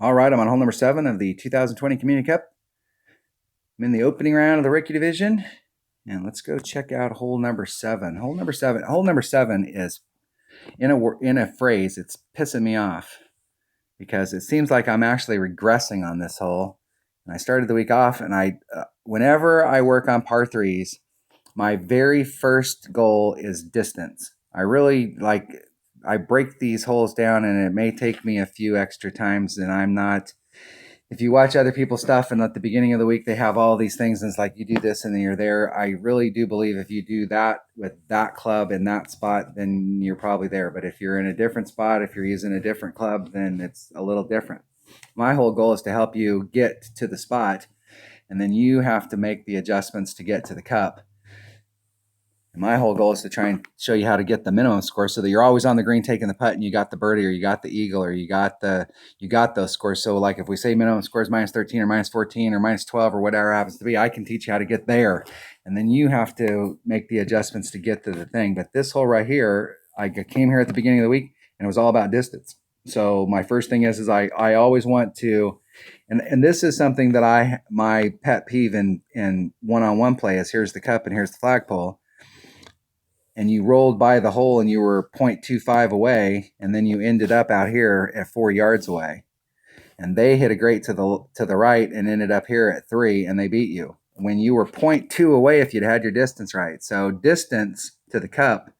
All right, I'm on hole number 7 of the 2020 Community Cup. I'm in the opening round of the Rookie Division, and let's go check out hole number 7. Hole number 7 is, in a phrase, it's pissing me off because it seems like I'm actually regressing on this hole. And I started the week off, and whenever I work on par threes, my very first goal is distance. I break these holes down, and it may take me a few extra times, and I'm not. If you watch other people's stuff and at the beginning of the week they have all these things and it's like you do this and then you're there, I really do believe if you do that with that club in that spot, then you're probably there. But if you're in a different spot, if you're using a different club, then it's a little different. My whole goal is to help you get to the spot, and then you have to make the adjustments to get to the cup. And my whole goal is to try and show you how to get the minimum score so that you're always on the green taking the putt and you got the birdie or you got the eagle or you got those scores. So like if we say minimum score is minus 13 or minus 14 or minus 12 or whatever it happens to be, I can teach you how to get there. And then you have to make the adjustments to get to the thing. But this hole right here, I came here at the beginning of the week and it was all about distance. So my first thing is I always want to, and this is something that my pet peeve in one-on-one play is here's the cup and here's the flagpole. And you rolled by the hole and you were 0.25 away, and then you ended up out here at 4 yards away. And they hit a great to the right and ended up here at 3, and they beat you when you were 0.2 away if you'd had your distance right. So distance to the cup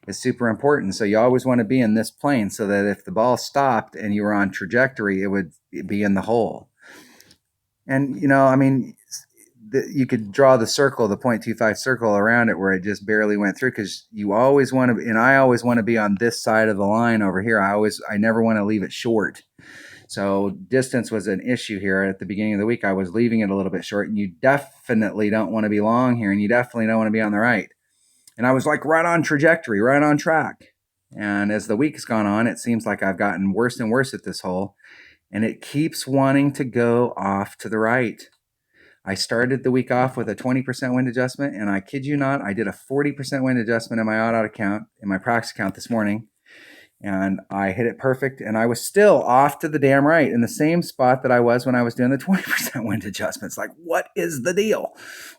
is super important. So you always want to be in this plane so that if the ball stopped and you were on trajectory, it would be in the hole. And, you could draw the circle, the 0.25 circle around it where it just barely went through, because you always want to, and I always want to be on this side of the line over here. I never want to leave it short. So distance was an issue here at the beginning of the week. I was leaving it a little bit short, and you definitely don't want to be long here, and you definitely don't want to be on the right. And I was like right on trajectory, right on track. And as the week's gone on, it seems like I've gotten worse and worse at this hole, and it keeps wanting to go off to the right. I started the week off with a 20% wind adjustment, and I kid you not, I did a 40% wind adjustment in my odd account, in my practice account this morning, and I hit it perfect, and I was still off to the damn right in the same spot that I was when I was doing the 20% wind adjustments. Like, what is the deal?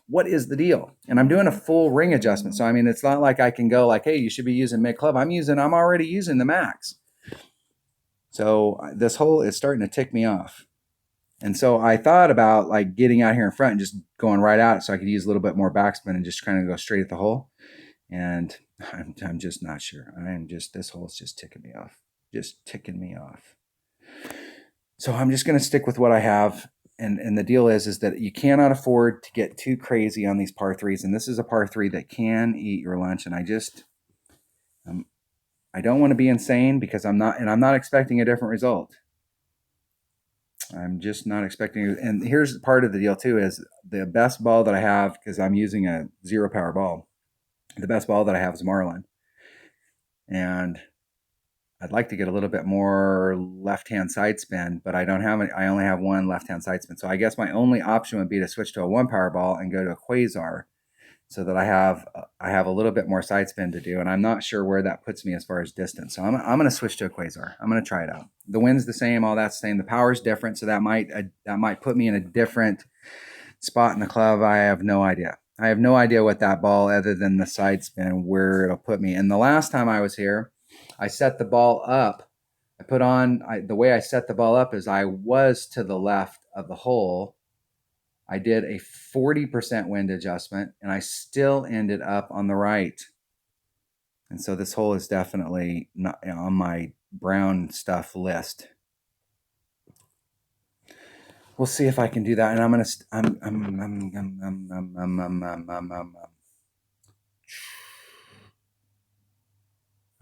What is the deal? And I'm doing a full ring adjustment, so I mean, it's not like I can go like, hey, you should be using mid club. I'm already using the max. So this hole is starting to tick me off. And so I thought about like getting out here in front and just going right out so I could use a little bit more backspin and just kind of go straight at the hole. And I'm just not sure. This hole is just ticking me off. Just ticking me off. So I'm just going to stick with what I have. And the deal is that you cannot afford to get too crazy on these par threes. And this is a par three that can eat your lunch. And I don't want to be insane because I'm not expecting a different result. I'm just not expecting it. And here's part of the deal too, is the best ball that I have, because I'm using a 0 power ball, the best ball that I have is Marlin. And I'd like to get a little bit more left-hand side spin, but I only have one left-hand side spin. So I guess my only option would be to switch to a 1 power ball and go to a Quasar, so that I have a little bit more side spin to do, and I'm not sure where that puts me as far as distance. So I'm going to switch to a Quasar. I'm going to try it out. The wind's the same, all that's the same. The power's different, so that might put me in a different spot in the club. I have no idea. I have no idea what that ball, other than the side spin, where it'll put me. And the last time I was here, I set the ball up. The way I set the ball up is I was to the left of the hole. I did a 40% wind adjustment, and I still ended up on the right. And so this hole is definitely not on my brown stuff list. We'll see if I can do that. And I'm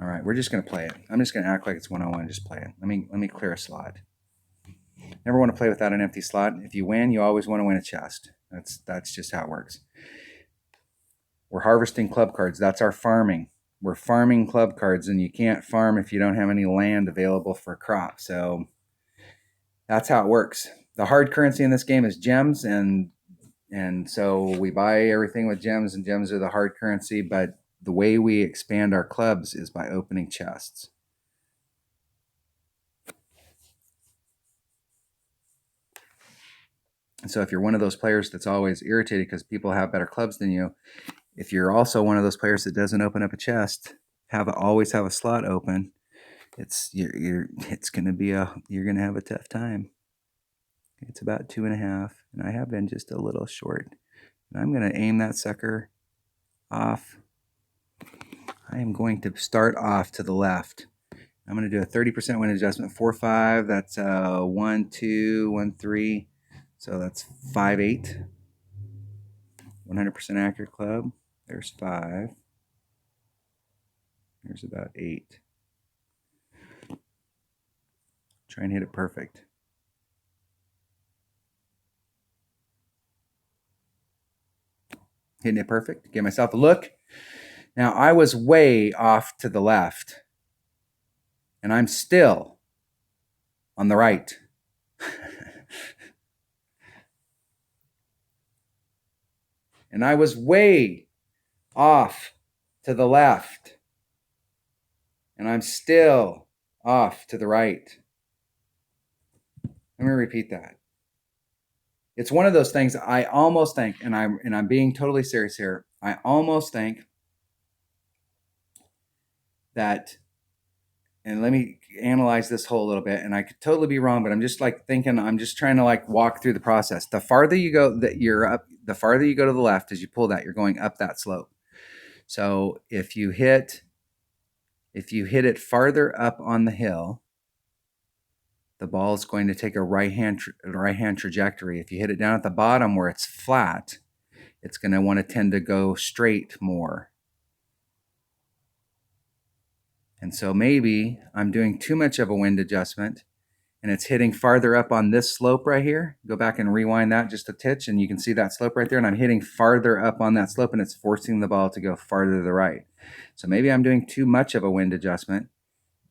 all right, we're just going to play it. I'm just going to act like it's 101 and just play it. Let me clear a slot. Never want to play without an empty slot. If you win, you always want to win a chest. That's just how it works. We're harvesting club cards. That's our farming. We're farming club cards, and you can't farm if you don't have any land available for a crop. So that's how it works. The hard currency in this game is gems, and so we buy everything with gems, and gems are the hard currency, but the way we expand our clubs is by opening chests. And so if you're one of those players that's always irritated because people have better clubs than you, if you're also one of those players that doesn't open up a chest, always have a slot open, it's gonna be you're gonna have a tough time. It's about 2.5, and I have been just a little short. And I'm gonna aim that sucker off. I am going to start off to the left. I'm going to do a 30% wind adjustment, 4-5. That's 1, 2, 1, 3. So that's 5-8. 100% accurate club. There's 5. There's about 8. Try and hit it perfect. Hitting it perfect. Give myself a look. Now I was way off to the left, and I'm still on the right. And I was way off to the left, and I'm still off to the right. Let me repeat that. It's one of those things I almost think, and I'm being totally serious here, I almost think that, and let me analyze this hole a little bit, and I could totally be wrong, but I'm just like thinking, I'm just trying to like walk through the process. The farther you go that you're up, the farther you go to the left as you pull that, you're going up that slope. So if you hit it farther up on the hill, the ball is going to take a right hand trajectory. If you hit it down at the bottom where it's flat, it's going to want to tend to go straight more. And so maybe I'm doing too much of a wind adjustment, and it's hitting farther up on this slope right here. Go back and rewind that just a titch, and you can see that slope right there, and I'm hitting farther up on that slope, and it's forcing the ball to go farther to the right. So maybe I'm doing too much of a wind adjustment,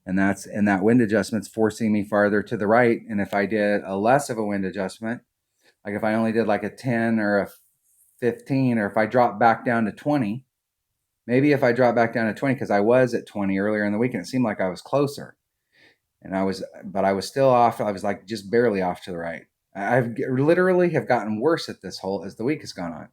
and that wind adjustment's forcing me farther to the right. And if I did a less of a wind adjustment, like if I only did like a 10 or a 15, or if I drop back down to 20, maybe if I drop back down to 20, because I was at 20 earlier in the week and it seemed like I was closer, but I was still off. I was like just barely off to the right. I've literally have gotten worse at this hole as the week has gone on.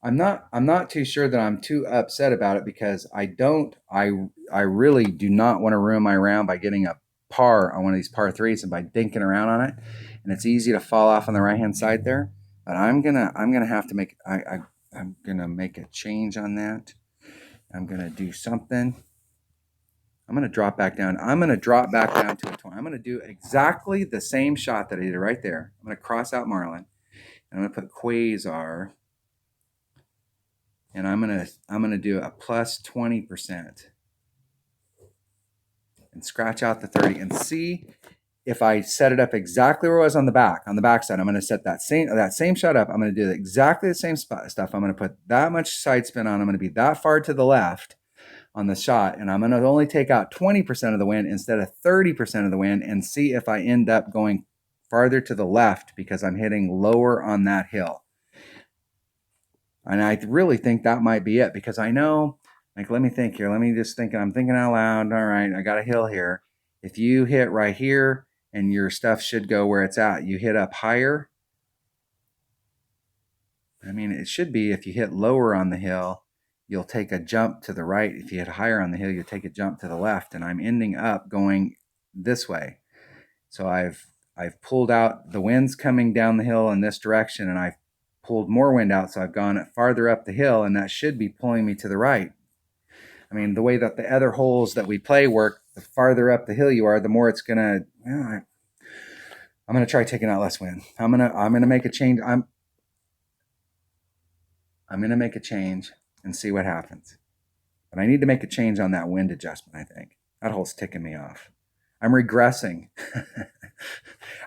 I'm not too sure that I'm too upset about it, because I really do not want to ruin my round by getting a par on one of these par threes and by dinking around on it, and it's easy to fall off on the right hand side there. But I'm gonna have to make I'm gonna make a change on that. I'm gonna do something. I'm gonna drop back down. I'm gonna drop back down to a 20. I'm gonna do exactly the same shot that I did right there. I'm gonna cross out Marlin, and I'm gonna put Quasar. And I'm gonna do a plus 20% and scratch out the 30 and see if I set it up exactly where I was on the back side. I'm gonna set that same shot up. I'm gonna do exactly the same stuff. I'm gonna put that much side spin on. I'm gonna be that far to the left on the shot, and I'm gonna only take out 20% of the wind instead of 30% of the wind, and see if I end up going farther to the left because I'm hitting lower on that hill. And I really think that might be it, because I know, like, let me think here. Let me just think. I'm thinking out loud. All right, I got a hill here. If you hit right here, and your stuff should go where it's at, you hit up higher. I mean, it should be if you hit lower on the hill, you'll take a jump to the right. If you hit higher on the hill, you'll take a jump to the left. And I'm ending up going this way. So I've pulled out, the wind's coming down the hill in this direction, and I've pulled more wind out, so I've gone farther up the hill, and that should be pulling me to the right. I mean, the way that the other holes that we play work, the farther up the hill you are, the more it's gonna. I'm gonna try taking out less wind. I'm gonna make a change. I'm gonna make a change and see what happens. But I need to make a change on that wind adjustment. I think that hole's ticking me off. I'm regressing.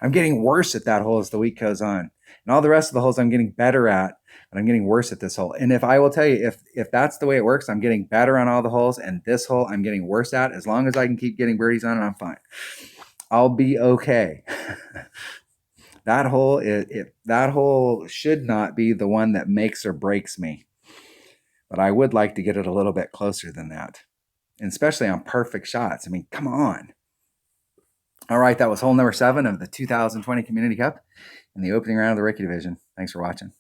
I'm getting worse at that hole as the week goes on. And all the rest of the holes I'm getting better at, but I'm getting worse at this hole. And if I will tell you, if that's the way it works, I'm getting better on all the holes, and this hole I'm getting worse at. As long as I can keep getting birdies on it, I'm fine. I'll be okay. That hole should not be the one that makes or breaks me. But I would like to get it a little bit closer than that. And especially on perfect shots. I mean, come on. All right, that was hole number 7 of the 2020 Community Cup in the opening round of the Rookie Division. Thanks for watching.